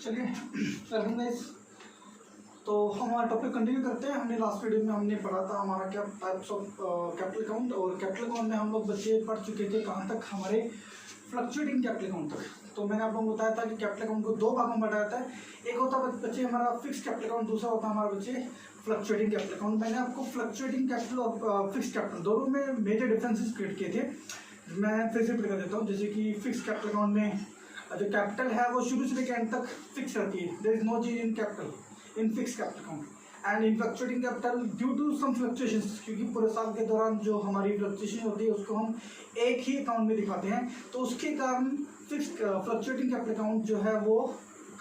चलिए welcome guys. तो हम हमारा टॉपिक कंटिन्यू करते हैं। हमने लास्ट वीडियो में हमने पढ़ा था हमारा क्या टाइप्स ऑफ कैपिटल अकाउंट, और कैपिटल अकाउंट में हम लोग बच्चे पढ़ चुके थे कहाँ तक, हमारे फ्लक्चुएटिंग कैपिटल अकाउंट तक। तो मैंने आप लोगों को बताया था कि कैपिटल अकाउंट को दो भागों में बांटा जाता है। एक होता है बच्चे हमारा फिक्स कैपिटल अकाउंट, दूसरा होता है हमारा बच्चे फ्लक्चुएटिंग कैपिटल अकाउंट। मैंने आपको फ्लक्चुएटिंग कैपिटल और फिक्स कैपिटल दोनों में मेजर डिफरेंसेस क्रिएट किए थे। मैं फिर से कर देता हूँ। जैसे कि फिक्स कैपिटल अकाउंट में जो कैपिटल है वो शुरू से लेकर एंड तक फिक्स रहती है। There is no change in capital in fix capital account. And in fluctuating capital due to some fluctuations, क्योंकि पूरे साल के दौरान जो हमारी फ्लक्चुएशन होती है उसको हम एक ही अकाउंट में दिखाते हैं, तो उसके कारण फिक्स फ्लक्चुएटिंग कैपिटल अकाउंट जो है वो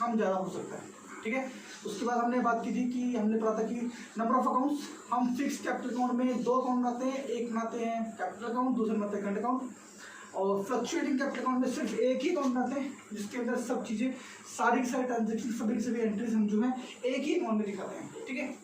कम ज़्यादा हो सकता है। ठीक है। उसके बाद हमने बात की थी कि हमने पढ़ा था कि नंबर ऑफ अकाउंट्स, हम फिक्स कैपिटल अकाउंट में दो अकाउंट बनाते हैं। एक बनाते हैं कैपिटल अकाउंट, दूसरे बनाते हैं करंट अकाउंट। और फ्लक्चुएटिंग कैपिटल अकाउंट में सिर्फ एक ही अकाउंट बनाते हैं जिसके अंदर सब चीज़ें, सारी ट्रांजेक्शन, सभी की सभी एंट्रीज हम जो है एक ही अकाउंट में दिखाते हैं। ठीक है।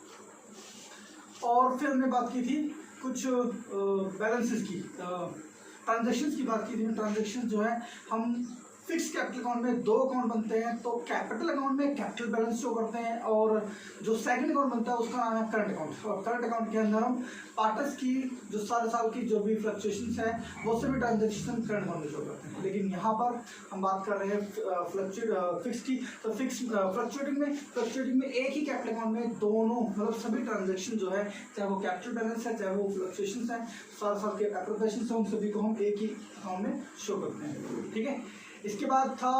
और फिर हमने बात की थी कुछ बैलेंसेस की, ट्रांजेक्शन्स की बात की थी। ट्रांजेक्शन जो है हम फिक्स कैपिटल अकाउंट में दो अकाउंट बनते हैं। तो कैपिटल अकाउंट में कैपिटल बैलेंस शो करते हैं, और जो सेकंड अकाउंट बनता है उसका नाम है करंट अकाउंट। और करंट अकाउंट के अंदर हम पार्टनर्स की जो सारे साल की जो भी फ्लक्चुएशंस है वो सभी ट्रांजेक्शन करंट अकाउंट में शो करते हैं। लेकिन यहाँ पर हम बात कर रहे हैं फिक्स की। तो फिक्स फ्लक्चुएटिंग में एक ही कैपिटल अकाउंट में दोनों मतलब सभी ट्रांजेक्शन जो है, चाहे वो कैपिटल बैलेंस है चाहे वो फ्लक्चुएशंस है, सारे साल के एप्रोप्रिएशन है, उन सभी को हम एक ही अकाउंट में शो करते हैं। ठीक है। इसके बाद था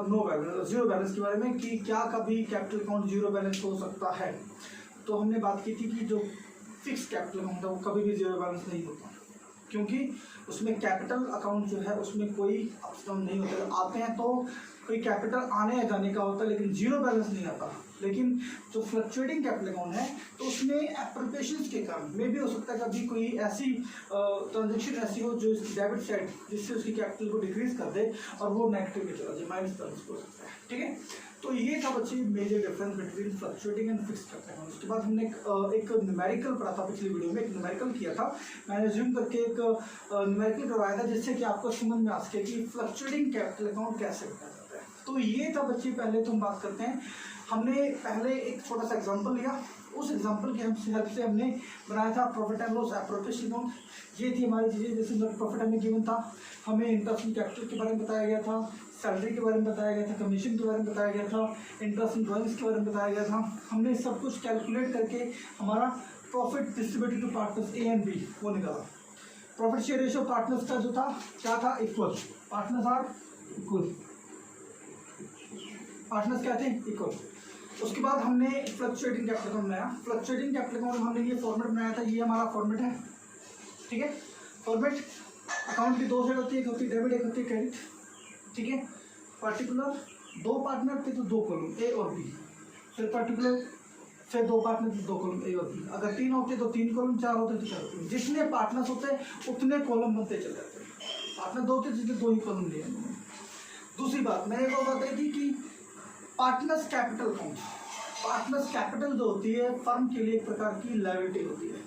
नो बैलेंस, जीरो बैलेंस के बारे में, कि क्या कभी कैपिटल अकाउंट जीरो बैलेंस हो सकता है। तो हमने बात की थी कि जो फिक्स कैपिटल अकाउंट है वो कभी भी जीरो बैलेंस नहीं होता, क्योंकि उसमें कैपिटल अकाउंट जो है उसमें कोई अप्स डाउन नहीं होते। आते हैं तो कोई कैपिटल आने या जाने का होता है, लेकिन जीरो बैलेंस नहीं आता। लेकिन जो फ्लक्चुएटिंग कैपिटल अकाउंट है तो उसमें एप्रोप्रिएशंस के कारण मे भी हो सकता है कभी कोई ऐसी ट्रांजेक्शन ऐसी हो जो इसकी डेबिट साइड जिससे उसकी कैपिटल को डिक्रीज कर दे और वो नेगेटिव में चला जाए, माइनस बैलेंस हो सकता है। ठीक है। तो ये था बच्चे major difference between fluctuating and fixed capital account. उसके बाद हमने एक न्यूमेरिकल पढ़ा था, पिछली वीडियो में एक न्यूमेरिकल किया था। मैंने जूम करके एक न्यूमेरिकल करवाया था जिससे कि आपको समझ में आ सके कि फ्लक्चुएटिंग कैपिटल अकाउंट कैसे बनाया जाता है। तो ये था बच्चे, पहले तो हम बात करते हैं। हमने पहले एक छोटा सा एग्जांपल लिया, उस एग्जांपल की हेल्प से हमने बनाया था profit and loss appropriation account. ये थी हमारी चीज़ें, जैसे प्रॉफिट हमें गिवन था, हमें इंटरेस्ट इन कैपिटल के बारे में बताया गया था, सैलरी के बारे में बताया गया था, कमीशन के बारे में बताया गया था, इंटरेस्ट इन ड्राइंग्स के बारे में बताया गया था। हमने सब कुछ कैलकुलेट करके हमारा profit distributed to partners A and B वो निकाला। प्रॉफिट शेयर रेशियो पार्टनर्स का जो था क्या था, equal. Partners are equal, partners क्या थे, इक्वल। उसके बाद हमने फ्लक्चुएटिंग कैपिटल अकाउंट बनाया। फ्लक्चुएटिंग कैपिटल अकाउंट हमने ये फॉर्मेट बनाया था, ये हमारा फॉर्मेट है। ठीक है। फॉर्मेट अकाउंट की दो साइड होती है, एक होती है डेबिट, एक होती है क्रेडिट। ठीक है। पर्टिकुलर दो पार्टनर थे तो दो कॉलम ए और बी, फिर पर्टिकुलर फिर दो पार्टनर थे दो कॉलम ए और बी। अगर तीन होते तो तीन कॉलम, चार होते तो चार कॉलम। जितने पार्टनर्स होते उतने कॉलम बनते चले जाते। पार्टनर दो होते जिसने दो ही कॉलम लिए। दूसरी बात मैंने एक बताई थी कि partners capital account, partners capital जो होती है फर्म के लिए एक प्रकार की लायबिलिटी होती है।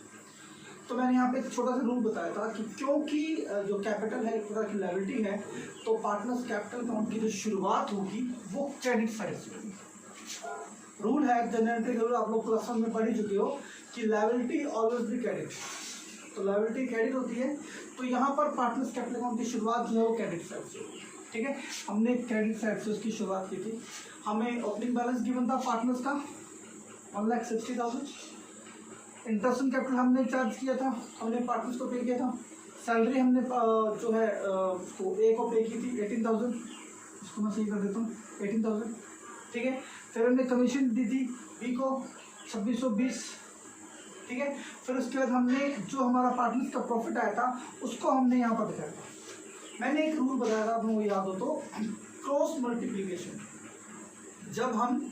तो मैंने यहाँ पे एक छोटा सा रूल बताया था कि क्योंकि जो कैपिटल है एक प्रकार की लायबिलिटी है, तो पार्टनर्स कैपिटल अकाउंट की जो शुरुआत होगी वो क्रेडिट साइड से होगी। रूल है जनरली, रूल आप लोग क्लास में पढ़ ही चुके हो कि लायबिलिटी ऑलवेज बी क्रेडिट। तो लायबिलिटी क्रेडिट होती है, तो यहाँ पर पार्टनर्स कैपिटल अकाउंट की शुरुआत जो है वो क्रेडिट साइड से होगी। ठीक है। हमने क्रेडिट साइड से उसकी शुरुआत की थी। हमें ओपनिंग बैलेंस गिवन था पार्टनर्स का 1,60,000। इंटरेस्ट इन कैपिटल हमने चार्ज किया था, हमने पार्टनर्स को पे किया था। सैलरी हमने जो है उसको ए को पे की थी 18,000, इसको मैं सही कर देता हूँ 18,000। ठीक है। फिर हमने कमीशन दी थी बी को 2,620। ठीक है। फिर उसके बाद हमने जो हमारा पार्टनर्स का प्रॉफिट आया था उसको हमने यहाँ पर दिखाया था। मैंने एक रूल बताया था, आपको याद हो तो, क्रॉस मल्टीप्लिकेशन। जब हम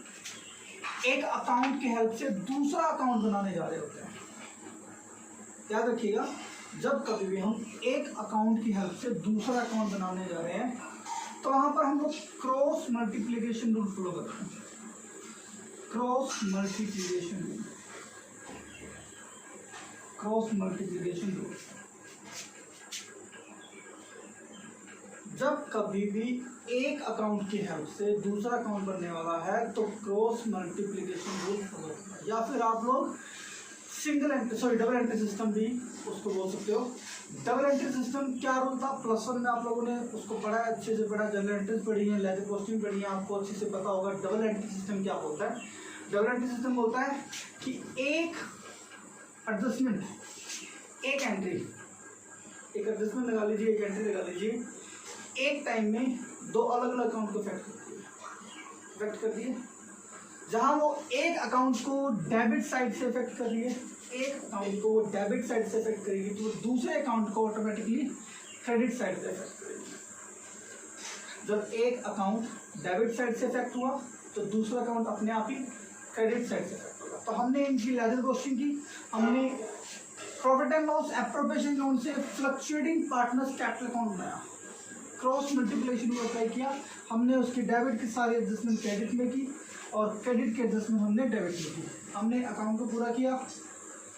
एक अकाउंट की हेल्प से दूसरा अकाउंट बनाने जा रहे होते हैं, याद रखिएगा, जब कभी भी हम एक अकाउंट की हेल्प से दूसरा अकाउंट बनाने जा रहे हैं तो वहां पर हम लोग क्रॉस मल्टीप्लिकेशन रूल फॉलो करते हैं। Cross multiplication rule, cross multiplication rule. जब कभी भी एक अकाउंट की हेल्प से दूसरा अकाउंट बनने वाला है तो क्रॉस मल्टीप्लिकेशन रूल फॉलो करना है, या फिर आप लोग डबल एंट्री सिस्टम भी उसको बोल सकते हो। डबल एंट्री सिस्टम क्या रूल था, +1 में आप लोगों ने उसको पढ़ा है, अच्छे से पढ़ा, जनरल एंट्रीज पढ़ी है, लेजर पोस्टिंग पढ़ी है, आपको अच्छे से पता होगा डबल एंट्री सिस्टम क्या बोलता है। डबल एंट्री सिस्टम बोलता है कि एक एडजस्टमेंट, एक एडजस्टमेंट लगा लीजिए, एक एंट्री लगा लीजिए, एक टाइम में दो अलग अलग अकाउंट को इफेक्ट कर दिए। जहां वो एक अकाउंट को डेबिट साइड से इफेक्ट कर रही है, एक अकाउंट को वो डेबिट साइड से इफेक्ट करेगी, तो वो दूसरे अकाउंट को ऑटोमेटिकली क्रेडिट साइड से इफेक्ट करेगी। जब एक अकाउंट डेबिट साइड से इफेक्ट हुआ तो दूसरा अकाउंट अपने आप ही क्रेडिट साइड से इफेक्ट होगा। तो हमने इनकी लेजर क्वेश्चन की, हमने profit and loss appropriation account से फ्लक्चुएटिंग पार्टनर्स कैपिटल अकाउंट बनाया, क्रॉस मल्टीप्लिकेशन को अप्लाई किया, हमने उसकी डेबिट की सारी एडजस्टमेंट क्रेडिट में की और क्रेडिट की एडजस्टमेंट हमने डेबिट में की। हमने अकाउंट को पूरा किया।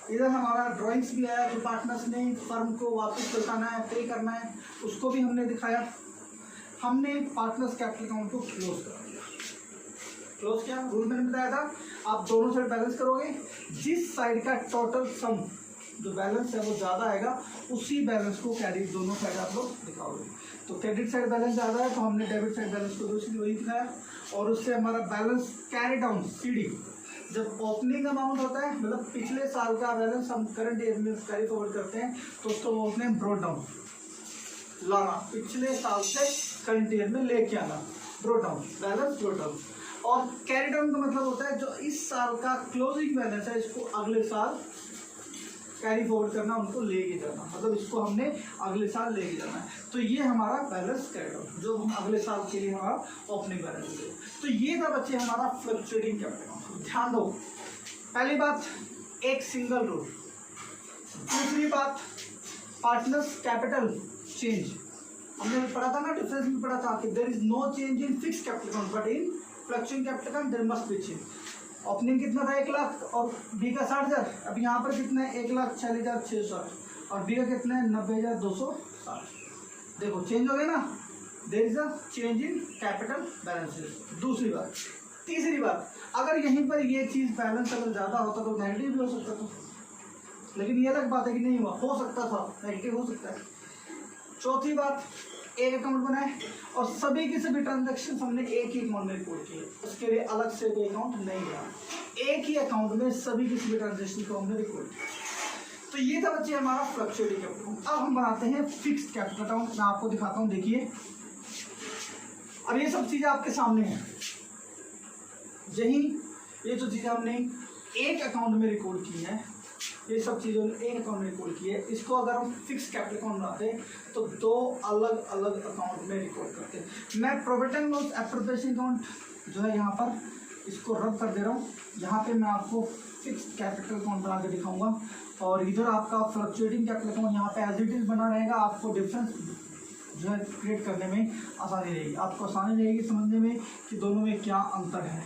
इधर हमारा ड्राइंग्स भी आया, जो पार्टनर्स ने फर्म को वापस लौटाना है, पे करना है, उसको भी हमने दिखाया। हमने पार्टनर्स कैपिटल अकाउंट को क्लोज कर दिया। क्लोज किया, रूल मैंने बताया था, आप दोनों साइड बैलेंस करोगे, जिस साइड का टोटल सम जो बैलेंस है वो ज़्यादा आएगा, उसी बैलेंस को क्रेडिट दोनों साइड आप लोग दिखाओगे। तो क्रेडिट साइड बैलेंस ज़्यादा है तो हमने डेबिट साइड बैलेंस को दूसरी वही दिखाया, और उससे हमारा बैलेंस कैरी डाउन, CD, जब ओपनिंग अमाउंट होता है, मतलब पिछले साल का बैलेंस हम करंट ईयर में कैरी फॉरवर्ड करते हैं, तो उसको बोलते हैं ब्रॉट डाउन, लाना, पिछले साल से करंट ईयर में लेके आना, brought down, balance brought down. और कैरी डाउन का मतलब होता है जो इस साल का क्लोजिंग बैलेंस है, इसको अगले साल कैरी फॉरवर्ड करना, उनको लेके जाना, मतलब इसको हमने अगले साल लेके जाना है। तो ये हमारा बैलेंस कैरी डाउन, जो हम अगले साल के लिए हमारा ओपनिंग बैलेंस है। तो ये था बच्चे हमारा फ्लक्चुएटिंग कैपिटल। ध्यान दो, पहली बात एक सिंगल रूल, दूसरी बात पार्टनर्स कैपिटल चेंज, हमने पढ़ा था ना, डिफरेंस में पढ़ा था कि there is no change in fix capital account but in fluctuating capital account there must be change. Opening कितना था 1 लाख और बी का 60,000, अब यहाँ पर कितना है 1,46,660 और बी का कितना है 90,260। देखो चेंज हो गया ना, there is a change in capital balances. दूसरी बात, तीसरी बात, अगर यहीं पर ये चीज़ बैलेंस अगर ज़्यादा होता तो नेगेटिव भी हो सकता था, लेकिन ये अलग बात है कि नहीं हुआ, हो सकता था, नेगेटिव हो सकता है। चौथी बात, एक अकाउंट बनाए और सभी के सभी ट्रांजैक्शन हमने एक ही अकाउंट में रिपोर्ट किए, उसके लिए अलग से कोई अकाउंट नहीं गया, एक ही अकाउंट में सभी के सभी ट्रांजैक्शन को हमने रिपोर्ट किया। तो ये था बच्चे हमारा फ्लक्चुएटिंग कैपिटल अकाउंट। अब हम बनाते हैं फिक्स्ड कैपिटल अकाउंट, मैं आपको दिखाता हूँ, देखिए अब ये सब चीज़ें आपके सामने हैं, यही ये जो चीज़ें हमने एक अकाउंट में रिकॉर्ड की हैं, ये सब चीज़ों ने एक अकाउंट में रिकॉर्ड की है, इसको अगर हम फिक्स कैपिटल अकाउंट बनाते हैं तो दो अलग अलग अकाउंट में रिकॉर्ड करते हैं। मैं profit and loss appropriation account जो है यहाँ पर इसको रद्द कर दे रहा हूँ, यहाँ पे मैं आपको फिक्स कैपिटल अकाउंट बना के दिखाऊंगा, और इधर आपका फ्लक्चुएटिंग कैपिटल अकाउंट यहाँ पे एज इट इज बना रहेगा। आपको डिफरेंस जो है क्रिएट करने में आसानी रहेगी, आपको आसानी रहेगी समझने में कि दोनों में क्या अंतर है,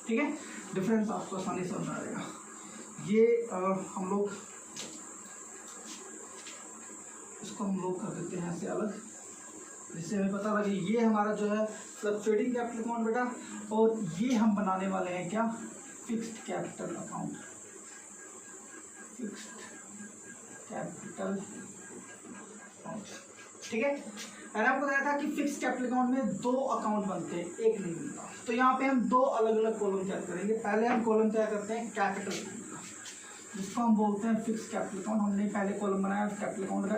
ठीक है, डिफरेंस आपको आसानी से समझ आ जाएगा। ये हम लोग इसको हम लोग कर देते हैं ऐसे अलग, जिससे हमें पता लगे ये हमारा जो है फ्लक्चुएटिंग कैपिटल अकाउंट बेटा, और ये हम बनाने वाले हैं क्या, fixed capital account. Fixed capital account, ठीक है। मैंने आपको बताया था कि फिक्स कैपिटल अकाउंट में दो अकाउंट बनते हैं, एक नहीं बनता। तो यहाँ पे हम दो अलग अलग कॉलम तैयार करेंगे। पहले हम कॉलम तैयार करते हैं कैपिटल, जिसको हम बोलते हैं फिक्स कैपिटल अकाउंट। हमने पहले कॉलम बनाया कैपिटल अकाउंट का,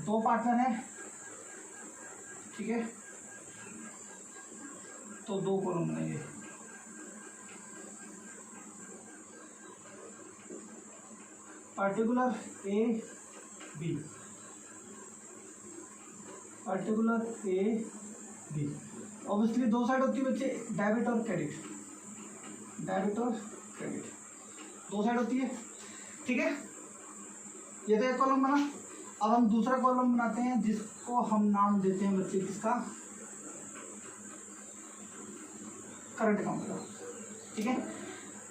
दो पार्टनर है, ठीक है, तो दो कॉलम बनेंगे। Particular A B, particular A B. Obviously दो साइड होती है बच्चे, डेबिट और क्रेडिट, डेबिट और क्रेडिट दो साइड होती है, ठीक है। ये तो एक कॉलम बना। अब हम दूसरा कॉलम बनाते हैं जिसको हम नाम देते हैं बच्चे किसका, करंट अकाउंट का, ठीक है,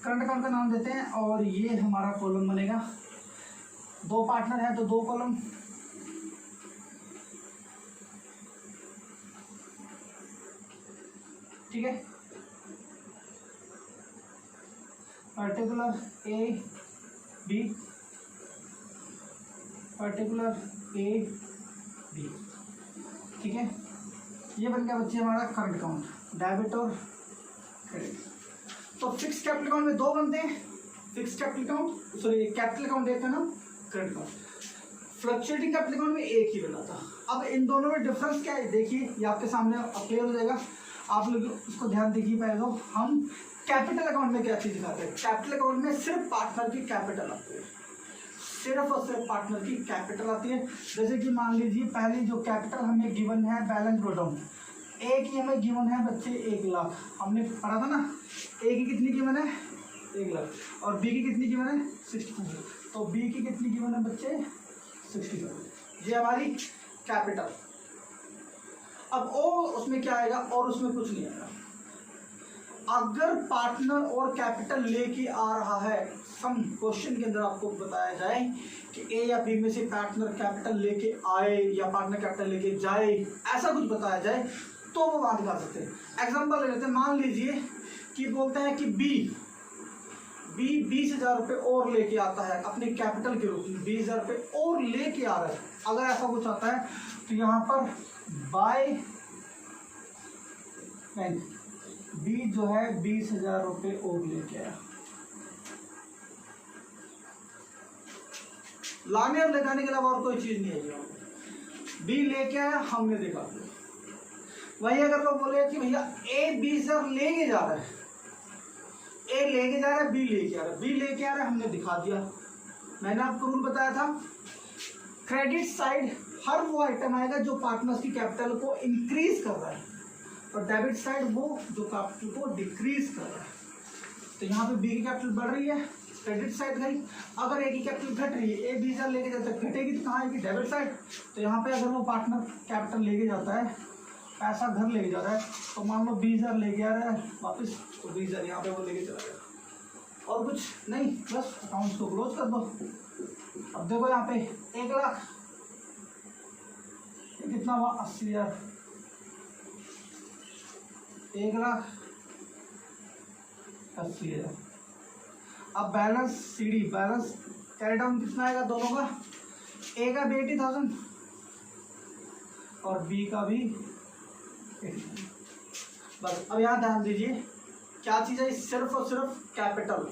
करंट अकाउंट का नाम देते हैं। और ये हमारा कॉलम बनेगा, दो पार्टनर है तो दो कॉलम, ठीक है, particular A B, particular A B, ठीक है। ये बन गया बच्चे हमारा करंट अकाउंट, डेबिट और क्रेडिट। तो फिक्स कैपिटल अकाउंट में दो बनते हैं, fix capital account, sorry capital account एक है ना, credit account. Fluctuating capital account में एक ही बना था। अब इन दोनों में डिफरेंस क्या है देखिए, ये आपके सामने क्लियर हो जाएगा, आप लोग उसको ध्यान देखिए। पहले तो हम कैपिटल अकाउंट में क्या चीज दिखाते हैं, कैपिटल अकाउंट में सिर्फ पार्टनर की कैपिटल आती है, सिर्फ और सिर्फ पार्टनर की कैपिटल आती है। जैसे कि मान लीजिए पहली जो कैपिटल हमें गिवन है बैलेंस ब्रोडाउन, ए की हमें गिवन है बच्चे 1 लाख, हमने पढ़ा था ना, ए की कितनी गिवन है 1 लाख, और बी की कितनी गिवन है 60, तो बी की कितनी गिवन है बच्चे 60, ये हमारी कैपिटल। अब और उसमें क्या आएगा, और उसमें कुछ नहीं आएगा। अगर पार्टनर और कैपिटल लेके आ रहा है, सम क्वेश्चन के अंदर आपको बताया जाए कि ए या बी में से पार्टनर कैपिटल लेके आए या पार्टनर कैपिटल लेके जाए, ऐसा कुछ बताया जाए तो वो बात कर सकते हैं। एग्जांपल ले लेते हैं, मान लीजिए कि बोलते हैं कि बी 20,000 रुपये और लेके आता है अपने कैपिटल के रूप में, 20,000 रुपये और लेके आ रहा है। अगर ऐसा कुछ आता है तो यहाँ पर बाय बैंक बी जो है 20,000 रुपये और लेके आया, लाने और ले जाने के अलावा और कोई चीज नहीं है। बी लेके आया, हमने देखा। वही अगर लोग बोले कि भैया ए 20,000 लेके जा रहा है, ए लेके जा रहा है, बी लेके आ रहा है, बी लेके आ रहा है, हमने दिखा दिया। मैंने आपको रूल बताया था, क्रेडिट साइड हर वो आइटम आएगा जो पार्टनर्स की कैपिटल को इंक्रीज कर रहा है, और डेबिट साइड वो जो कैपिटल को डिक्रीज कर रहा है। तो यहाँ पे बी की कैपिटल बढ़ रही है, क्रेडिट साइड गई। अगर ए की कैपिटल घट रही है, ए 20,000 लेके जाता है, घटेगी तो कहाँ आएगी, डेबिट साइड। तो यहाँ पे अगर वो पार्टनर कैपिटल लेके जाता है, पैसा घर लेके जा रहा है, तो मान लो 20,000 लेके आ रहा है वापस, तो 20,000 यहाँ पे वो लेके चला गया, और कुछ नहीं, बस अकाउंट को क्लोज कर दो। अब देखो यहाँ पे 1 लाख, कितना हुआ 80,000, 1,80,000। अब balance CD, balance carry down कितना आएगा दोनों का, ए का भी 80,000 और बी का भी 80,000। बस अब यहाँ ध्यान दीजिए, क्या चीज़ है, सिर्फ और सिर्फ कैपिटल,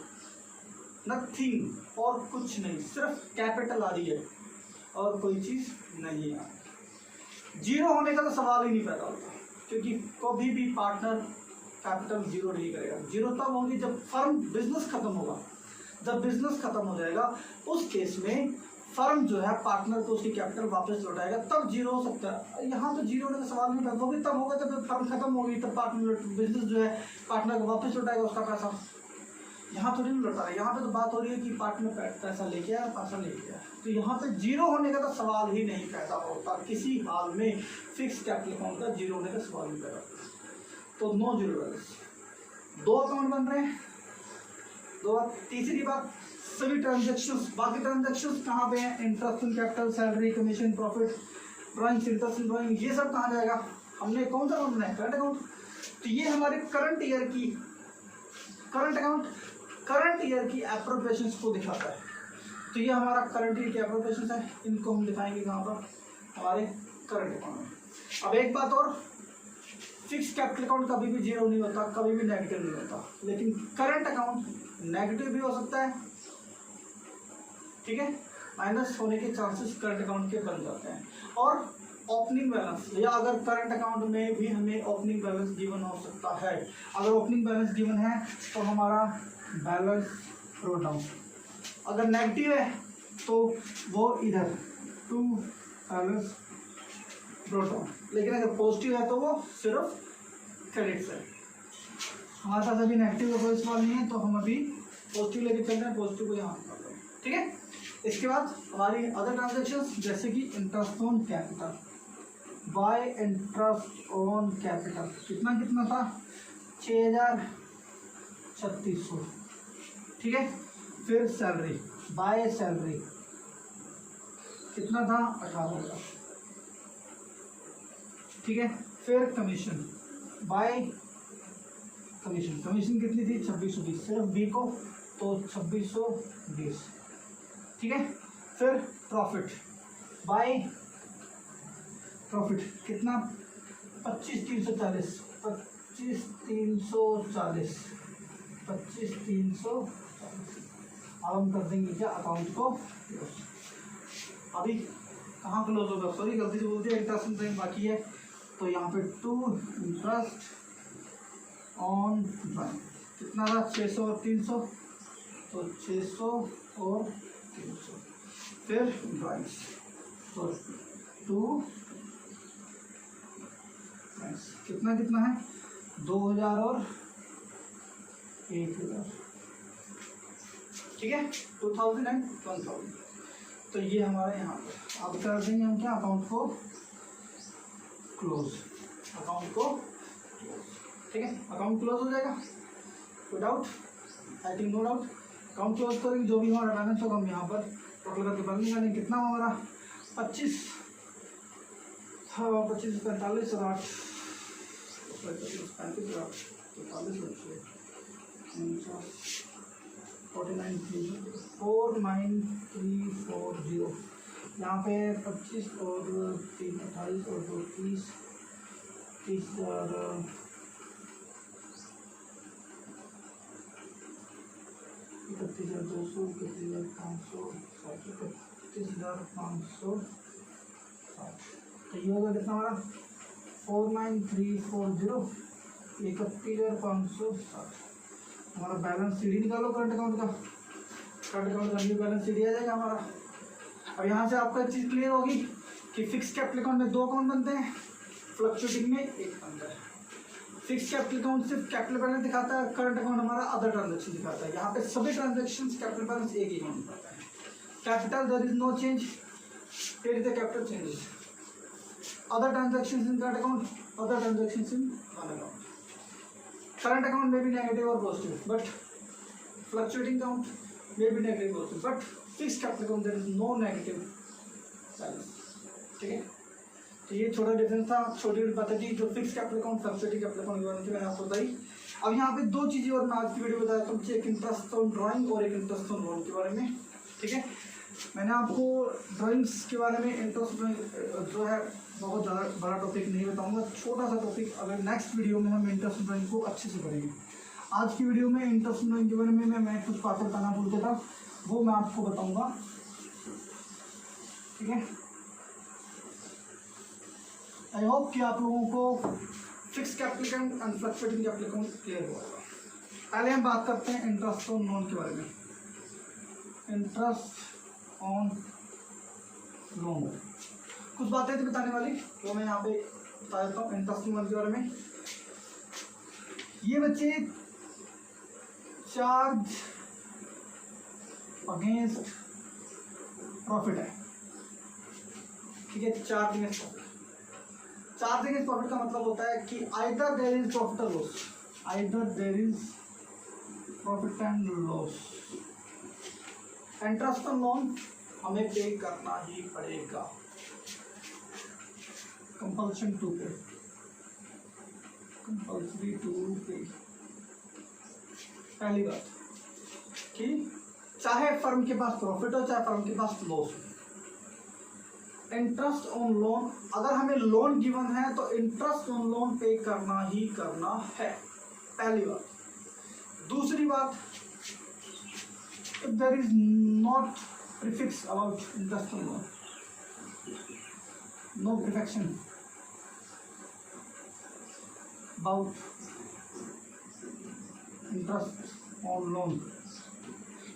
नथिंग और कुछ नहीं, सिर्फ कैपिटल आ रही है और कोई चीज़ नहीं है। जीरो होने का तो सवाल ही नहीं पैदा होता, क्योंकि कभी भी पार्टनर कैपिटल जीरो नहीं करेगा। जीरो तब होगी जब फर्म बिजनेस खत्म होगा, जब बिजनेस खत्म हो जाएगा उस केस में फर्म जो है पार्टनर को उसकी कैपिटल वापस लौटाएगा, तब जीरो हो सकता है। यहाँ तो जीरो होने का सवाल नहीं पैदा, वो भी तब होगा जब फर्म खत्म होगी, तब पार्टनर बिजनेस जो है पार्टनर को वापस लौटाएगा उसका पैसा। यहाँ तो नहीं लौटा है, यहाँ पे तो बात हो रही है कि पार्टनर पैसा लेके आया, पैसा लेके आया, तो यहाँ पे जीरो होने का तो सवाल ही नहीं पैदा होता किसी हाल में। फिक्स कैपिटल अकाउंट का जीरो होने का सवाल नहीं पैदा होता। तो नो जीरो बैलेंस, दो अकाउंट बन रहे हैं, दो। तीसरी बात, सभी ट्रांजेक्शन्स, बाकी ट्रांजेक्शन्स कहाँ पे हैं, interest in capital, salary, commission, profit, drawing, interest in drawing, ये सब कहाँ जाएगा, हमने कौन सा अकाउंट बनाया, करंट अकाउंट। तो ये हमारे करंट ईयर की, करंट अकाउंट करंट ईयर की एप्रोप्रिएशंस को दिखाता है। तो ये हमारा करंट ईयर की एप्रोप्रिएशंस है, इनको हम दिखाएंगे कहाँ पर, हमारे करंट अकाउंट में। अब एक बात और, फिक्स कैपिटल अकाउंट कभी भी जीरो नहीं होता, कभी भी नेगेटिव नहीं होता, लेकिन करंट अकाउंट नेगेटिव भी हो सकता है, ठीक है, माइनस होने के चांसेस करंट अकाउंट के बन जाते हैं। और ओपनिंग बैलेंस, या अगर करंट अकाउंट में भी हमें ओपनिंग बैलेंस गिवन हो सकता है। अगर ओपनिंग बैलेंस गिवन है तो हमारा बैलेंस रो डाउन, अगर नेगेटिव है तो वो इधर टू बैलेंस रो डाउन, लेकिन अगर पॉजिटिव है तो वो सिर्फ क्रेडिट से। हमारे पास अभी नेगेटिव का कोई सवाल नहीं है, तो हम अभी पॉजिटिव लेके चल रहे हैं, पॉजिटिव को यहाँ कर रहे हैं, ठीक है। इसके बाद हमारी अदर ट्रांजेक्शन्स, जैसे कि interest on capital, bye interest on capital कितना कितना था, 6,3600, ठीक है। फिर सैलरी, बाय सैलरी कितना था, 18,000, ठीक है। फिर कमीशन, बाय कमीशन कितनी थी 2620, सिर्फ बी को तो 2620, ठीक है। फिर प्रॉफिट बाय प्रॉफिट कितना 25340, 25340, 25340। अब हम कर देंगे क्या अकाउंट को क्लोज। अभी कहाँ क्लोज होगा, सॉरी गलती से बोल दिया, इंटरेस्ट बाकी है, तो यहाँ पे टू इंटरेस्ट ऑन ड्राइंग कितना था 600 और 300, तो 600 और 300। फिर ड्राइंग्स तो 2 कितना कितना है 2000 और 1000, ठीक है 2000 एंड 1000। तो ये हमारे यहाँ पर अब कर देंगे हम क्या अकाउंट को क्लोज, अकाउंट को क्लोज, ठीक है। अकाउंट क्लोज हो जाएगा, कोई doubt, I think no doubt. Account close करेंगे, जो भी हमारा बैलेंस होगा हम यहाँ पर टोटल करके बैलेंस निकालेंगे। कितना हमारा 25, हाँ 25 45 और 8 35 49,340, यहाँ पे 25 और 3 28 और 2 30 और 31,200, 31,500, 31,560। तो ये होगा कितना हमारा 49340, 31,560। हमारा बैलेंस सीडी निकालो करंट अकाउंट का, करंट अकाउंट का न्यू बैलेंस सीडी आ जाएगा हमारा। अब यहाँ से आपको एक चीज़ क्लियर होगी कि फिक्स कैपिटल अकाउंट में 2 अकाउंट बनते हैं, फ्लक्चुएटिंग में 1 बनता है। फिक्स कैपिटल अकाउंट सिर्फ कैपिटल बैलेंस दिखाता है, करंट अकाउंट हमारा अदर ट्रांजेक्शन दिखाता है। यहाँ पे सभी ट्रांजेक्शन कैपिटल बैलेंस एक ही अकाउंट दिखाता है। Capital there is no change, here is the capital changes. Other transactions in current account, other transactions in non-account. Current account may be negative or positive, but fluctuating account may be negative or positive, but fixed capital account there is no negative balance. ठीक है, तो ये छोटा difference था, छोटी बात थी जो fix capital account fluctuating capital account के बारे में मैंने आपको बताई। अब यहाँ पे 2 चीज़ें और मैं आज की वीडियो बताया था, एक इंटरेस्ट ऑन ड्राइंग और एक इंटरेस्ट ऑन लोन के बारे में, ठीक है। मैंने आपको ड्राइंग्स के बारे में इंटरेस्ट जो है बहुत ज़्यादा बड़ा टॉपिक नहीं बताऊंगा, छोटा सा टॉपिक। अगर नेक्स्ट वीडियो में हम इंटरेस्ट ड्राइंग को अच्छे से करेंगे। आज की वीडियो में इंटरेस्ट ड्राइंग के बारे में मैं कुछ बातें बताना भूल गया था, वो मैं आपको बताऊंगा, ठीक है। आई होप कि आप लोगों को fix capital account and fluctuating capital account clear हुआ होगा। पहले हम बात करते हैं इंटरेस्ट ऑन लोन के बारे में। इंटरेस्ट ऑन लोन कुछ बातें थी बताने वाली, वो मैं यहाँ पे बता देता हूँ इंटरेस्ट ऑन लोन के बारे में। ये बच्चे चार्ज अगेंस्ट प्रॉफिट है, ठीक है। Charge against profit, charge against profit का मतलब होता है कि आइदर देयर इज प्रॉफिट और loss, either there is profit and loss. Interest on loan हमें पे करना ही पड़ेगा, compulsion to pay, compulsory to pay. पहली बात कि चाहे फर्म के पास प्रॉफिट हो चाहे फर्म के पास लॉस हो, इंटरेस्ट ऑन लोन, अगर हमें लोन गिवन है तो इंटरेस्ट ऑन लोन पे करना ही करना है, पहली बात। दूसरी बात, if there is not prefix about interest on loan, no prefixation about interest on loan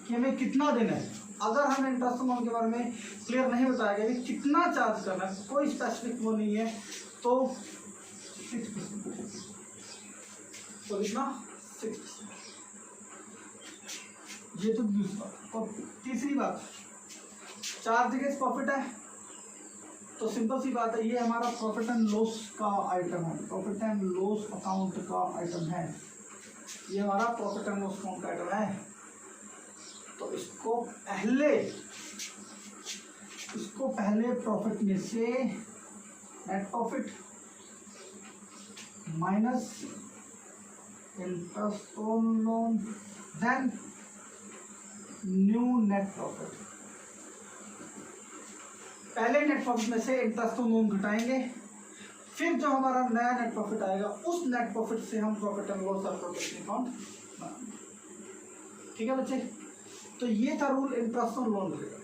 कि हमें कितना देना है। अगर हमें इंटरेस्ट ऑन लोन के बारे में क्लियर नहीं बताया गया कि कितना चार्ज करना है, कोई स्पेसिफिक वो नहीं है, तो 6%, तो कितना 6%। ये तो दूसरी बात। और तीसरी बात, चार्ज अगेंस्ट प्रॉफिट है तो सिंपल सी बात है, ये हमारा प्रॉफिट एंड लॉस का आइटम है, प्रॉफिट एंड लॉस अकाउंट का आइटम है, ये हमारा प्रॉफिट एंड लॉस अकाउंट का आइटम है। तो इसको पहले प्रॉफिट में से net profit minus interest on loan, then new net profit. पहले नेट प्रॉफिट में से इंटरेस्ट ऑन लोन घटाएंगे, फिर जो हमारा नया नेट प्रॉफिट आएगा उस नेट प्रॉफिट से हम प्रॉफिट एंड लॉस अकाउंट बनाएंगे। ठीक है बच्चे, तो ये था रूल इंटरेस्ट ऑन लोन का।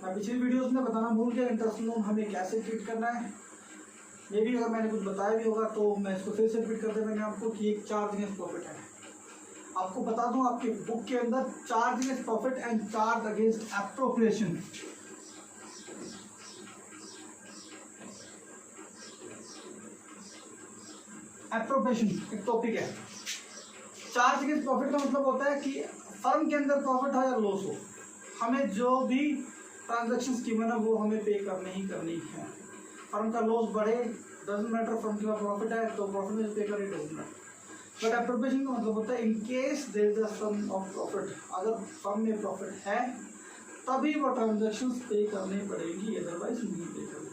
मैं पिछली वीडियोस में बताना भूल गया इंटरेस्ट लोन हमें कैसे ट्रीट करना है। मे भी अगर मैंने कुछ बताया भी होगा तो मैं इसको फिर से रिपीट कर दे मैंने आपको कि एक चार्ज अगेंस्ट प्रॉफिट है। आपको बता दूं आपके बुक के अंदर charge against profit and charge against appropriation, appropriation एक टॉपिक है। चार्ज अगेंस्ट प्रॉफिट का मतलब होता है कि फर्म के अंदर प्रॉफिट हो या लॉस हो, हमें जो भी ट्रांजैक्शंस की है वो हमें पे करनी ही करनी है। फर्म का लॉस बढ़े डजंट मैटर, फर्म के पास प्रॉफिट है तो प्रॉफिट में पे करे डजंट मैटर। बट एप्रोप्रिएशन का मतलब होता है in case there is a sum of profit, अगर फर्म में प्रॉफिट है तभी वो ट्रांजैक्शंस पे करनी पड़ेगी, अदरवाइज नहीं पे करनी।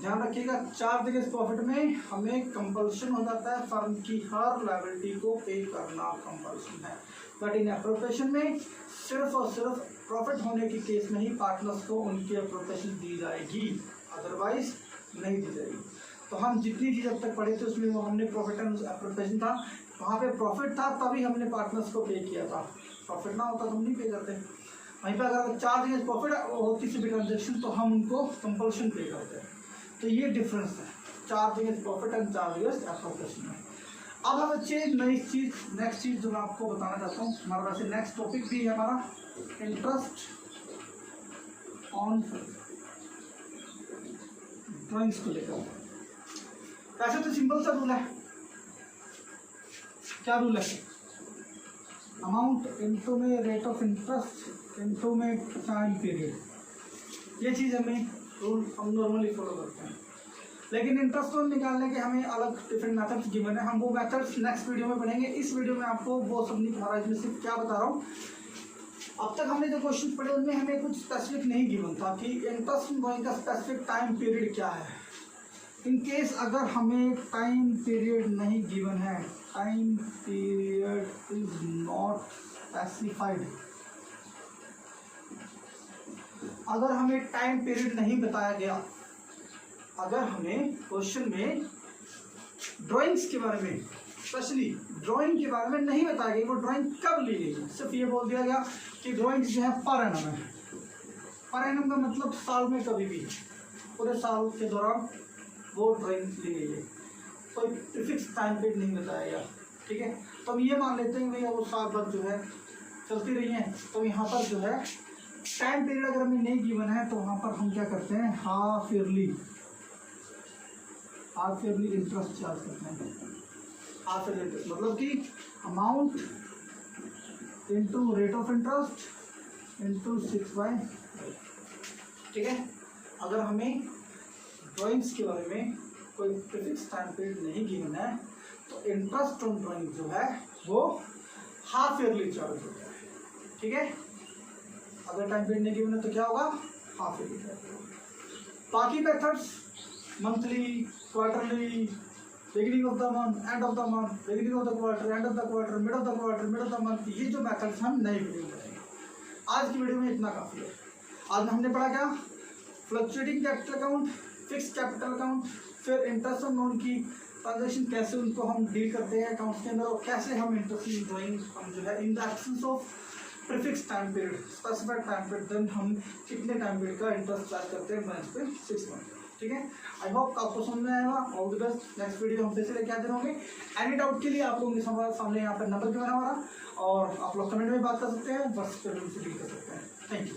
ध्यान रखिएगा चार्ज अगेंस्ट प्रॉफिट में हमें कंपल्शन हो जाता है, फर्म की हर लायबिलिटी को पे करना कंपल्शन है। बट इन एप्रोप्रिएशन में सिर्फ और सिर्फ प्रॉफिट होने के केस में ही पार्टनर्स को उनकी एप्रोप्रिएशन दी जाएगी, अदरवाइज नहीं दी जाएगी। तो हम जितनी चीज़ अब तक पढ़े थे उसमें वो हमने प्रॉफिट एंड एप्रोप्रिएशन था, वहाँ पे प्रॉफिट था तभी हमने पार्टनर्स को पे किया था, प्रॉफिट ना होता तो हम नहीं पे करते। वहीं पर अगर चार्ज अगेंस्ट प्रॉफिट होती सी भी ट्रांजेक्शन तो हम उनको कंपल्शन पे करते हैं। तो ये डिफरेंस है charge against profit and charge against appropriation में। अब हम अच्छे नई चीज़ नेक्स्ट चीज़ जो मैं आपको बताना चाहता हूँ, हमारे पास नेक्स्ट टॉपिक भी है हमारा इंटरेस्ट ऑन ड्राइंग्स को लेकर। वैसे तो सिंपल सा रूल है, क्या रूल है, अमाउंट इनटू में रेट ऑफ इंटरेस्ट इनटू में टाइम पीरियड, ये चीज़ हमें रूल हम नॉर्मली फॉलो करते हैं। लेकिन इंटरेस्ट लोन निकालने के हमें अलग डिफरेंट मेथड्स गिवन है, हम वो मेथड्स नेक्स्ट वीडियो में पढ़ेंगे। इस वीडियो में आपको वो सब नहीं पढ़ा, इसमें सिर्फ क्या बता रहा हूँ, अब तक हमने जो क्वेश्चन पढ़े उनमें हमें कुछ स्पेसिफिक नहीं गिवन था कि इंटरेस्ट लोन का स्पेसिफिक टाइम पीरियड क्या है। इन केस अगर हमें टाइम पीरियड नहीं गिवन है, time period is not specified, अगर हमें टाइम पीरियड नहीं बताया गया, अगर हमें क्वेश्चन में ड्राइंग्स के बारे में स्पेशली ड्राइंग के बारे में नहीं बताया गया, वो ड्राइंग कब ली गई, सिर्फ ये बोल दिया गया कि ड्राइंग्स जो है पर एनम है। पर एनम का मतलब साल में कभी भी, पूरे साल के दौरान वो ड्राइंग ली गई है, कोई फिक्स टाइम पीरियड नहीं बताया गया। ठीक है, तो हम ये मान लेते हैं भैया वो साल भर जो है चलती रही है। तो यहाँ पर जो है टाइम पीरियड अगर हमें नहीं गिवन है तो वहाँ पर हम क्या करते हैं, हाफ ईयरली इंटरेस्ट चार्ज करते हैं। हाफ ईयरली इंटरेस्ट मतलब कि amount into rate of interest into 6/, ठीक है। अगर हमें ड्राइंग्स के बारे में कोई फिक्स टाइम पीरियड नहीं गिवन है तो इंटरेस्ट ऑन ड्राइंग जो है वो हाफ ईयरली चार्ज होता है। ठीक है, अगर टाइम पीरियड नहीं गिवन है तो क्या होगा, हाफ ईयरली चार्ज होगा। बाकी methods monthly, quarterly, beginning of the month, end of the month, beginning of the quarter, end of the quarter, mid of the quarter, mid of the month, ये जो methods हम नई video में करेंगे। आज की वीडियो में इतना काफ़ी है। आज हमने पढ़ा क्या, fluctuating capital account, fix capital account, फिर इंटरेस्ट ऑन लोन की ट्रांजेक्शन कैसे उनको हम डील करते हैं अकाउंट्स के अंदर, और कैसे हम इंटरेस्ट ड्राइंग हम जो है in the absence of prefix time period, specified time period, then हम कितने टाइम पीरियड का इंटरेस्ट चार्ज करते हैं मंथ पे, 6 मंथ। ठीक है, आई होप आपको समझ में आएगा। All the best, next video हम फिर से लेके हाजिर होंगे। एनी डाउट के लिए आप लोगों के सामने यहाँ पर नंबर भी बना हमारा, और आप लोग कमेंट में बात कर सकते हैं, बस फिर उनसे डील कर सकते हैं। Thank you.